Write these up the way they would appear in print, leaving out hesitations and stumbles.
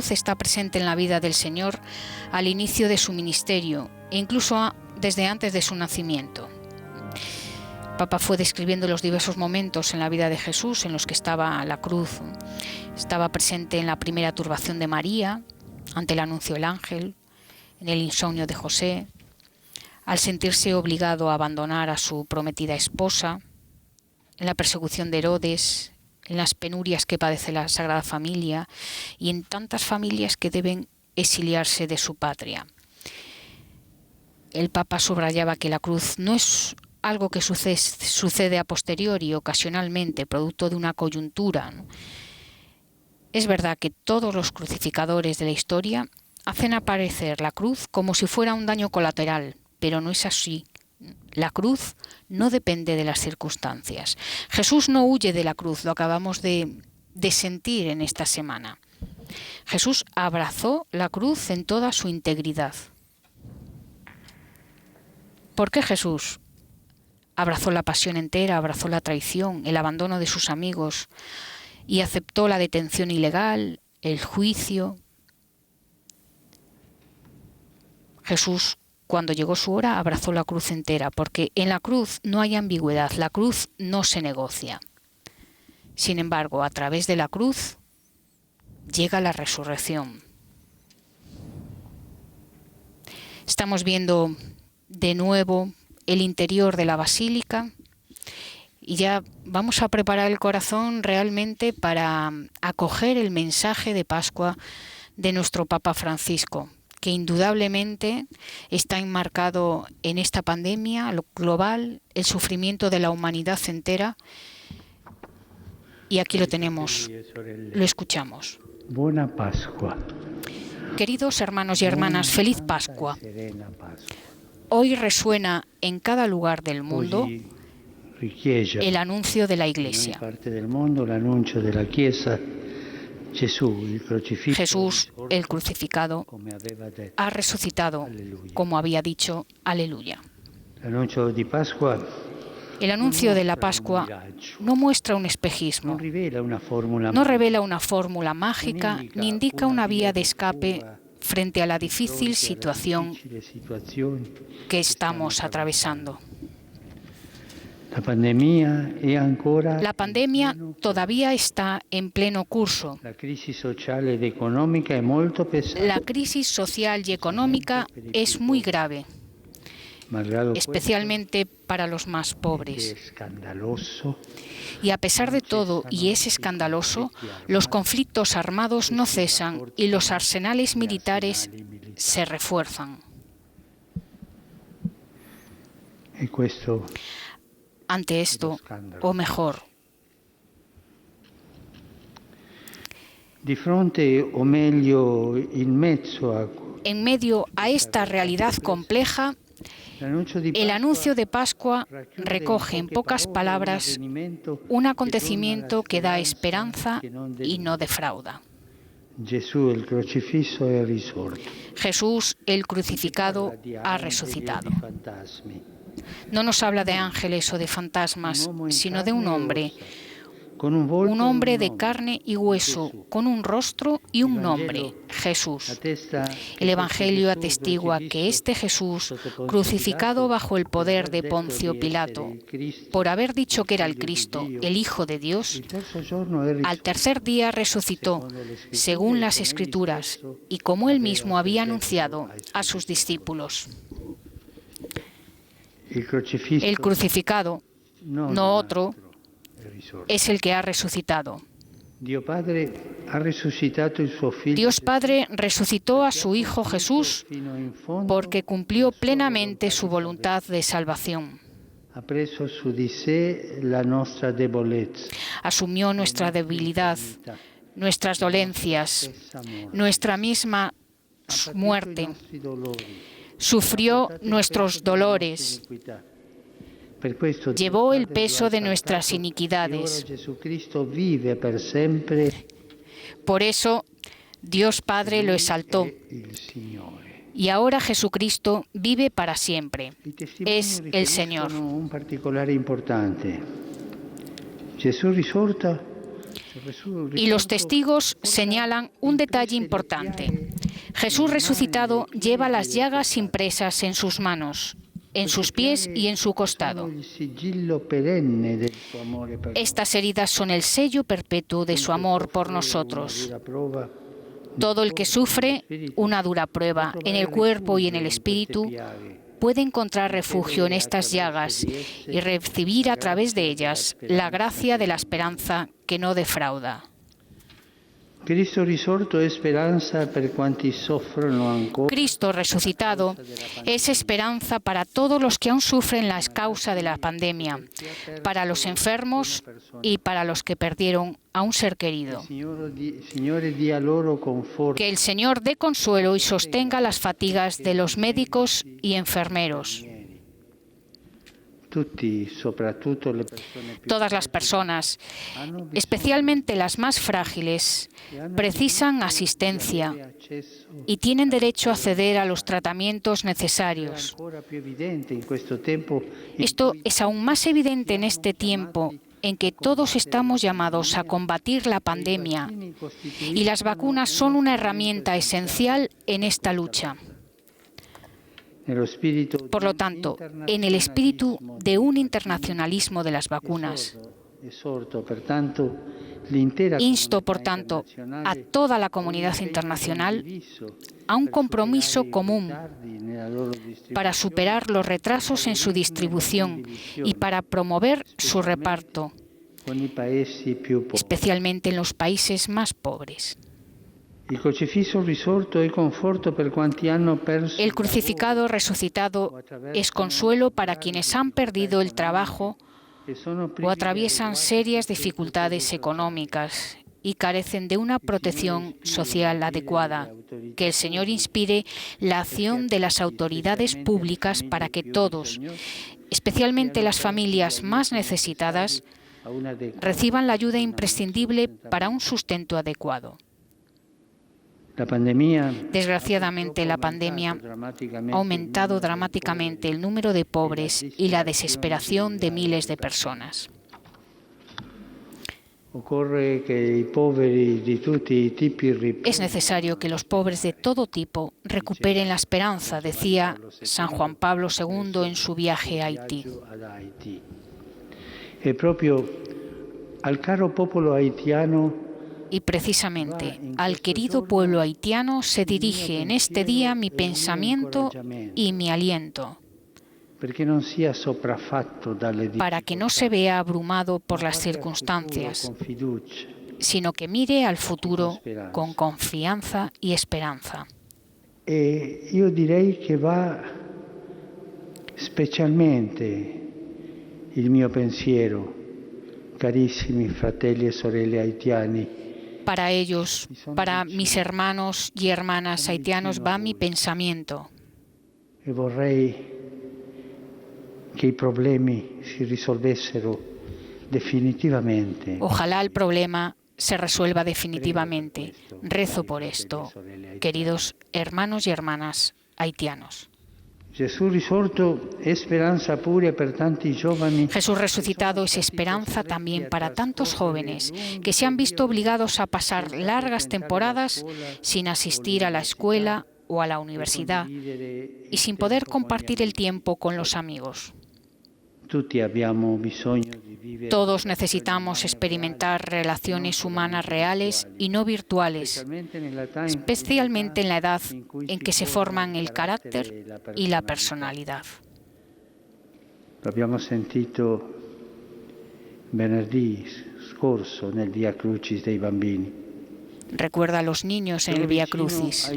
cruz está presente en la vida del Señor al inicio de su ministerio e incluso desde antes de su nacimiento. El Papa fue describiendo los diversos momentos en la vida de Jesús en los que estaba la cruz. Estaba presente en la primera turbación de María, ante el anuncio del ángel, en el insomnio de José, al sentirse obligado a abandonar a su prometida esposa, en la persecución de Herodes, en las penurias que padece la Sagrada Familia y en tantas familias que deben exiliarse de su patria. El Papa subrayaba que la cruz no es algo que sucede a posteriori, ocasionalmente, producto de una coyuntura, ¿no? Es verdad que todos los crucificadores de la historia hacen aparecer la cruz como si fuera un daño colateral, pero no es así. La cruz no depende de las circunstancias. Jesús no huye de la cruz, lo acabamos de sentir en esta semana. Jesús abrazó la cruz en toda su integridad. ¿Por qué Jesús abrazó la pasión entera, abrazó la traición, el abandono de sus amigos y aceptó la detención ilegal, el juicio? Jesús, cuando llegó su hora, abrazó la cruz entera, porque en la cruz no hay ambigüedad, la cruz no se negocia. Sin embargo, a través de la cruz llega la resurrección. Estamos viendo de nuevo el interior de la basílica y ya vamos a preparar el corazón realmente para acoger el mensaje de Pascua de nuestro Papa Francisco, que indudablemente está enmarcado en esta pandemia global, el sufrimiento de la humanidad entera. Y aquí lo tenemos, lo escuchamos. Buena Pascua. Queridos hermanos y hermanas, feliz Pascua. Hoy resuena en cada lugar del mundo el anuncio de la Iglesia. Jesús, el crucificado, ha resucitado, como había dicho. Aleluya. El anuncio de la Pascua no muestra un espejismo, no revela una fórmula mágica, ni indica una vía de escape frente a la difícil situación que estamos atravesando. La pandemia todavía está en pleno curso. La crisis social y económica es muy grave, especialmente para los más pobres. Y a pesar de todo, y es escandaloso, los conflictos armados no cesan y los arsenales militares se refuerzan. Ante esto, o mejor, en medio a esta realidad compleja, el anuncio de Pascua recoge en pocas palabras un acontecimiento que da esperanza y no defrauda. Jesús, el crucificado, ha resucitado. No nos habla de ángeles o de fantasmas, sino de un hombre de carne y hueso, con un rostro y un nombre, Jesús. El Evangelio atestigua que este Jesús, crucificado bajo el poder de Poncio Pilato, por haber dicho que era el Cristo, el Hijo de Dios, al tercer día resucitó, según las Escrituras, y como él mismo había anunciado a sus discípulos. El crucificado, no otro, es el que ha resucitado. Dios Padre resucitó a su Hijo Jesús porque cumplió plenamente su voluntad de salvación. Asumió nuestra debilidad, nuestras dolencias, nuestra misma muerte. Sufrió nuestros dolores. Llevó el peso de nuestras iniquidades. Por eso, Dios Padre lo exaltó. Y ahora Jesucristo vive para siempre. Es el Señor. Y los testigos señalan un detalle importante. Jesús resucitado lleva las llagas impresas en sus manos, en sus pies y en su costado. Estas heridas son el sello perpetuo de su amor por nosotros. Todo el que sufre una dura prueba en el cuerpo y en el espíritu puede encontrar refugio en estas llagas y recibir a través de ellas la gracia de la esperanza que no defrauda. Cristo resucitado es esperanza para todos los que aún sufren la causa de la pandemia, para los enfermos y para los que perdieron a un ser querido. Que el Señor dé consuelo y sostenga las fatigas de los médicos y enfermeros. Todas las personas, especialmente las más frágiles, precisan asistencia y tienen derecho a acceder a los tratamientos necesarios. Esto es aún más evidente en este tiempo en que todos estamos llamados a combatir la pandemia y las vacunas son una herramienta esencial en esta lucha. Por lo tanto, en el espíritu de un internacionalismo de las vacunas, insto, por tanto, a toda la comunidad internacional a un compromiso común para superar los retrasos en su distribución y para promover su reparto, especialmente en los países más pobres. El crucificado resucitado es consuelo para quienes han perdido el trabajo o atraviesan serias dificultades económicas y carecen de una protección social adecuada. Que el Señor inspire la acción de las autoridades públicas para que todos, especialmente las familias más necesitadas, reciban la ayuda imprescindible para un sustento adecuado. Desgraciadamente, la pandemia ha aumentado dramáticamente el número de pobres y la desesperación de miles de personas. Es necesario que los pobres de todo tipo recuperen la esperanza, decía San Juan Pablo II en su viaje a Haití. Y precisamente al querido pueblo haitiano se dirige en este día mi pensamiento y mi aliento, para que no se vea abrumado por las circunstancias, sino que mire al futuro con confianza y esperanza. Yo direi que va specialmente il mio pensiero, carissimi fratelli e sorelle haitiani. Para ellos, para mis hermanos y hermanas haitianos, va mi pensamiento. Vorrei che i problemi si risolvessero definitivamente. Ojalá el problema se resuelva definitivamente. Rezo por esto, queridos hermanos y hermanas haitianos. Jesús resucitado es esperanza también para tantos jóvenes que se han visto obligados a pasar largas temporadas sin asistir a la escuela o a la universidad y sin poder compartir el tiempo con los amigos. Todos necesitamos experimentar relaciones humanas reales y no virtuales, especialmente en la edad en que se forman el carácter y la personalidad. Lo abbiamo sentito venerdì scorso nel Via Crucis dei bambini. Recuerda a los niños en el Vía Crucis.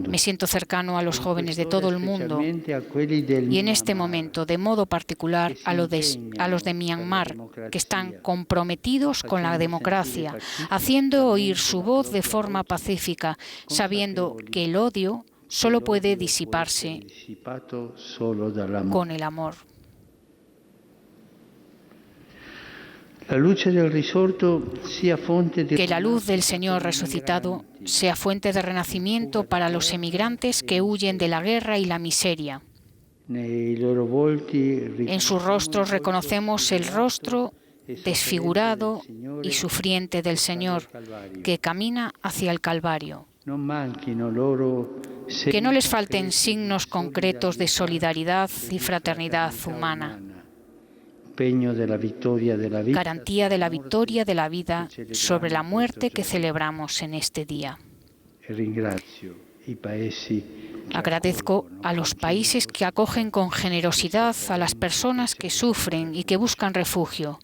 Me siento cercano a los jóvenes de todo el mundo y en este momento, de modo particular, a los de Myanmar, que están comprometidos con la democracia, haciendo oír su voz de forma pacífica, sabiendo que el odio solo puede disiparse con el amor. Que la luz del Señor resucitado sea fuente de renacimiento para los emigrantes que huyen de la guerra y la miseria. En sus rostros reconocemos el rostro desfigurado y sufriente del Señor, que camina hacia el Calvario. Que no les falten signos concretos de solidaridad y fraternidad humana. Garantía de la victoria de la vida sobre la muerte que celebramos en este día. Agradezco a los países que acogen con generosidad a las personas que sufren y que buscan refugio.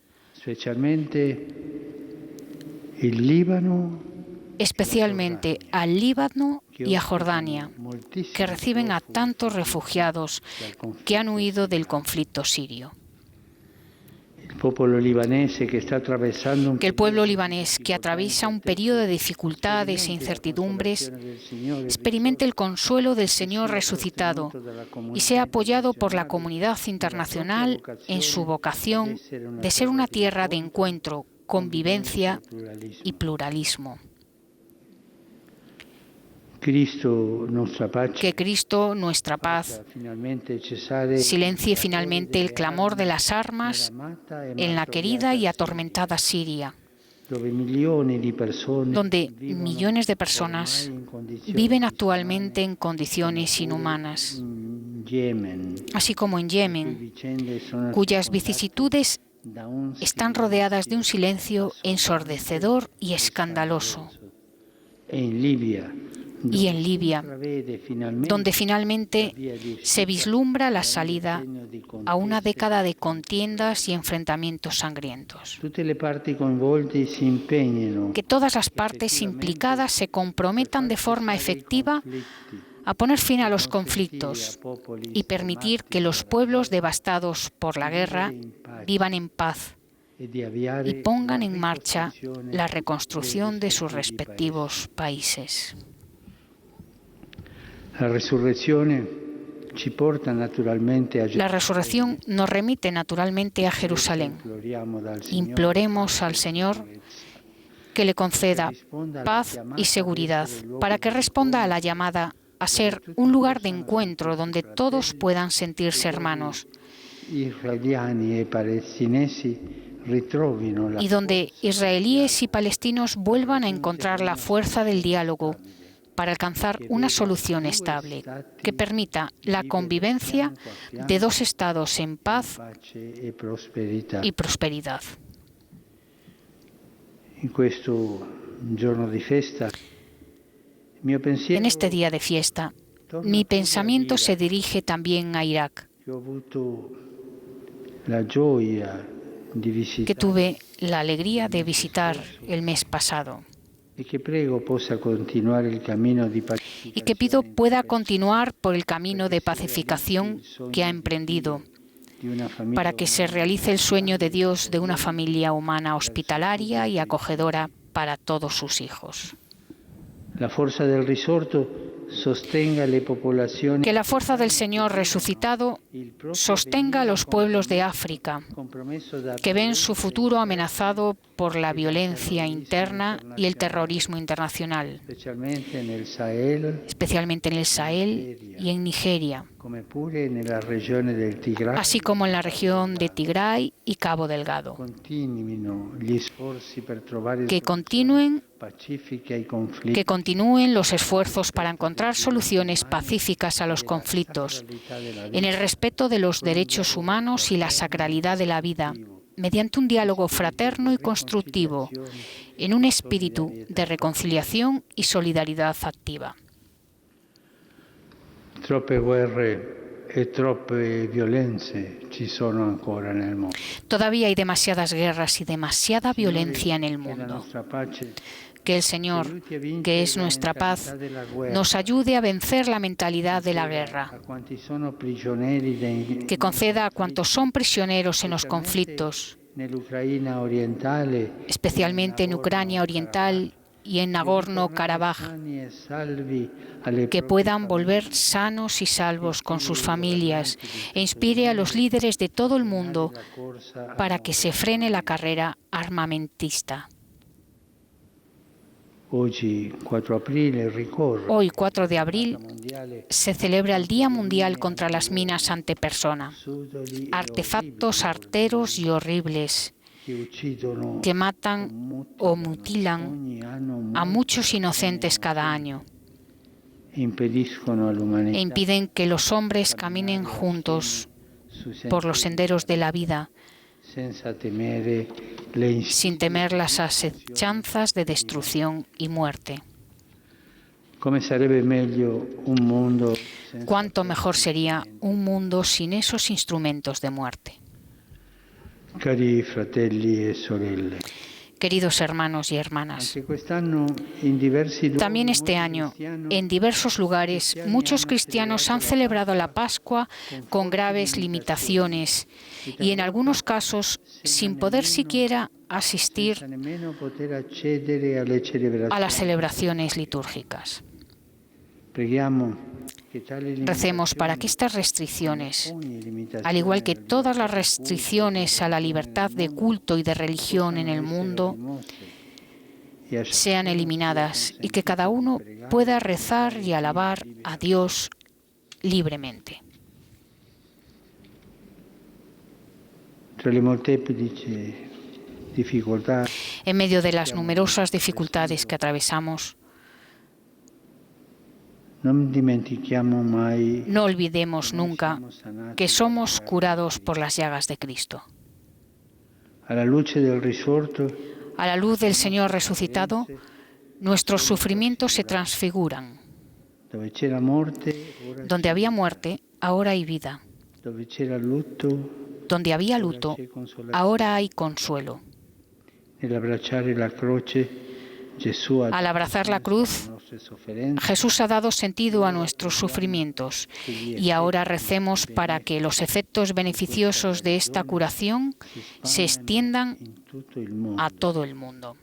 Especialmente al Líbano y a Jordania, que reciben a tantos refugiados que han huido del conflicto sirio. Que el pueblo libanés, que atraviesa un periodo de dificultades e incertidumbres, experimente el consuelo del Señor resucitado y sea apoyado por la comunidad internacional en su vocación de ser una tierra de encuentro, convivencia y pluralismo. Que Cristo, nuestra paz, silencie finalmente el clamor de las armas en la querida y atormentada Siria, donde millones de personas viven actualmente en condiciones inhumanas, así como en Yemen, cuyas vicisitudes están rodeadas de un silencio ensordecedor y escandaloso. Y en Libia, donde finalmente se vislumbra la salida a una década de contiendas y enfrentamientos sangrientos. Que todas las partes implicadas se comprometan de forma efectiva a poner fin a los conflictos y permitir que los pueblos devastados por la guerra vivan en paz y pongan en marcha la reconstrucción de sus respectivos países. La resurrección nos remite naturalmente a Jerusalén. Imploremos al Señor que le conceda paz y seguridad para que responda a la llamada a ser un lugar de encuentro donde todos puedan sentirse hermanos y donde israelíes y palestinos vuelvan a encontrar la fuerza del diálogo para alcanzar una solución estable que permita la convivencia de dos estados en paz y prosperidad. En este día de fiesta, mi pensamiento se dirige también a Irak, que tuve la alegría de visitar el mes pasado. Y que pido pueda continuar por el camino de pacificación que ha emprendido, para que se realice el sueño de Dios de una familia humana hospitalaria y acogedora para todos sus hijos. Que la fuerza del Señor resucitado sostenga a los pueblos de África, que ven su futuro amenazado por la violencia interna y el terrorismo internacional, especialmente en el Sahel y en Nigeria, así como en la región de Tigray y Cabo Delgado. Que continúen los esfuerzos para encontrar soluciones pacíficas a los conflictos, en el respeto de los derechos humanos y la sacralidad de la vida, mediante un diálogo fraterno y constructivo, en un espíritu de reconciliación y solidaridad activa. Todavía hay demasiadas guerras y demasiada violencia en el mundo. Que el Señor, que es nuestra paz, nos ayude a vencer la mentalidad de la guerra. Que conceda a cuantos son prisioneros en los conflictos, especialmente en Ucrania Oriental y en Nagorno-Karabaj, que puedan volver sanos y salvos con sus familias e inspire a los líderes de todo el mundo para que se frene la carrera armamentista. Hoy, 4 de abril, se celebra el Día Mundial contra las Minas Antipersona, artefactos arteros y horribles que matan o mutilan a muchos inocentes cada año e impiden que los hombres caminen juntos por los senderos de la vida sin temer las asechanzas de destrucción y muerte. Cuánto mejor sería un mundo sin esos instrumentos de muerte. Cari fratelli e sorelle. Queridos hermanos y hermanas, también este año, en diversos lugares, muchos cristianos han celebrado la Pascua con graves limitaciones y, en algunos casos, sin poder siquiera asistir a las celebraciones litúrgicas. Recemos para que estas restricciones, al igual que todas las restricciones a la libertad de culto y de religión en el mundo, sean eliminadas y que cada uno pueda rezar y alabar a Dios libremente. En medio de las numerosas dificultades que atravesamos, no olvidemos nunca que somos curados por las llagas de Cristo. A la luz del Señor resucitado, nuestros sufrimientos se transfiguran. Donde había muerte, ahora hay vida. Donde había luto, ahora hay consuelo. Al abrazar la cruz, Jesús ha dado sentido a nuestros sufrimientos y ahora recemos para que los efectos beneficiosos de esta curación se extiendan a todo el mundo.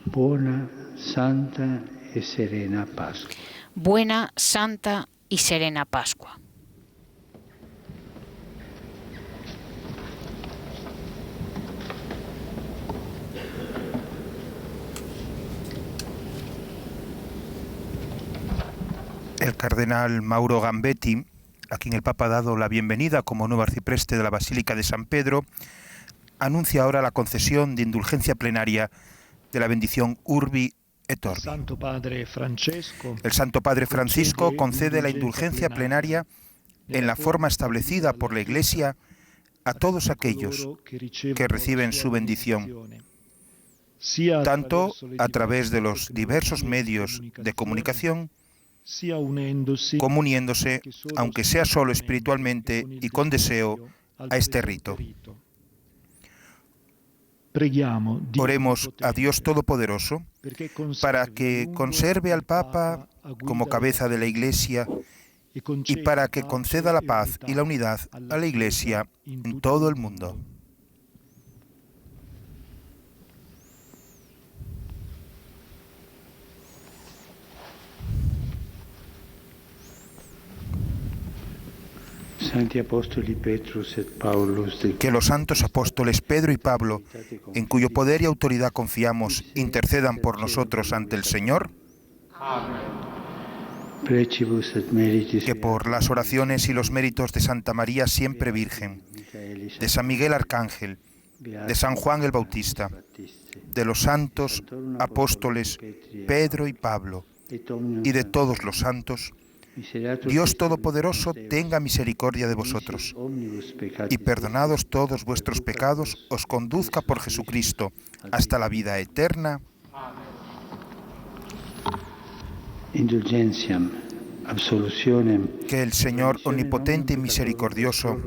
Buena, santa y serena Pascua. Buena, santa y serena Pascua. El cardenal Mauro Gambetti, a quien el Papa ha dado la bienvenida como nuevo arcipreste de la Basílica de San Pedro, anuncia ahora la concesión de indulgencia plenaria de la bendición Urbi et Orbi. El Santo Padre Francisco concede la indulgencia plenaria en la forma establecida por la Iglesia a todos aquellos que reciben su bendición, tanto a través de los diversos medios de comunicación, como uniéndose, aunque sea solo espiritualmente y con deseo, a este rito. Oremos a Dios Todopoderoso para que conserve al Papa como cabeza de la Iglesia y para que conceda la paz y la unidad a la Iglesia en todo el mundo. Que los santos apóstoles Pedro y Pablo, en cuyo poder y autoridad confiamos, intercedan por nosotros ante el Señor. Que por las oraciones y los méritos de Santa María Siempre Virgen, de San Miguel Arcángel, de San Juan el Bautista, de los santos apóstoles Pedro y Pablo y de todos los santos, Dios Todopoderoso tenga misericordia de vosotros y perdonados todos vuestros pecados, os conduzca por Jesucristo hasta la vida eterna. Que el Señor omnipotente y misericordioso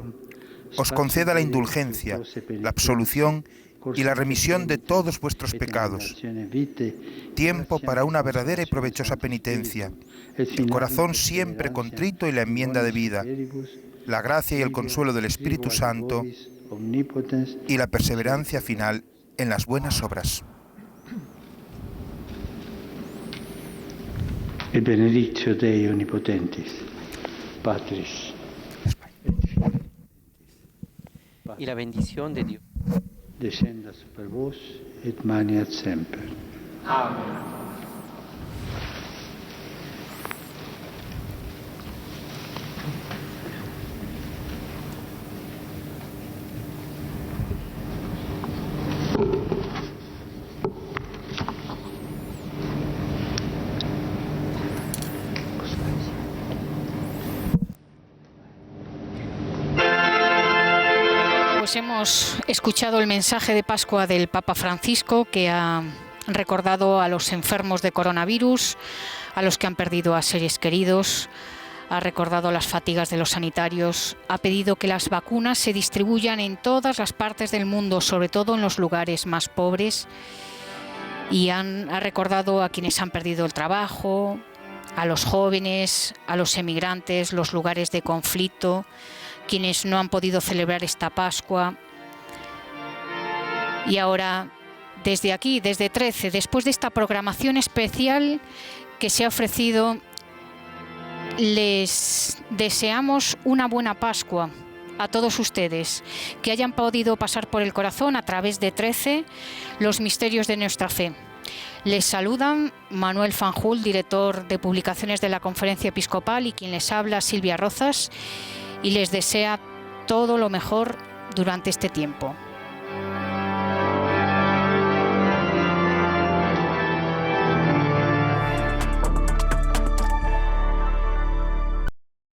os conceda la indulgencia, la absolución y la remisión de todos vuestros pecados, tiempo para una verdadera y provechosa penitencia, el corazón siempre contrito y la enmienda de vida, la gracia y el consuelo del Espíritu Santo y la perseverancia final en las buenas obras. El benedictio Dei Omnipotentis, Patris. Y la bendición de Dios descenda super vos et maniat semper. Amén. Pues hemos escuchado el mensaje de Pascua del Papa Francisco, que ha recordado a los enfermos de coronavirus, a los que han perdido a seres queridos, ha recordado las fatigas de los sanitarios, ha pedido que las vacunas se distribuyan en todas las partes del mundo, sobre todo en los lugares más pobres, y ha recordado a quienes han perdido el trabajo, a los jóvenes, a los emigrantes, los lugares de conflicto, quienes no han podido celebrar esta Pascua. Y ahora, desde aquí, desde 13, después de esta programación especial que se ha ofrecido, les deseamos una buena Pascua a todos ustedes, que hayan podido pasar por el corazón a través de 13 los misterios de nuestra fe. Les saludan Manuel Fanjul, director de publicaciones de la Conferencia Episcopal, y quien les habla, Silvia Rozas, y les desea todo lo mejor durante este tiempo.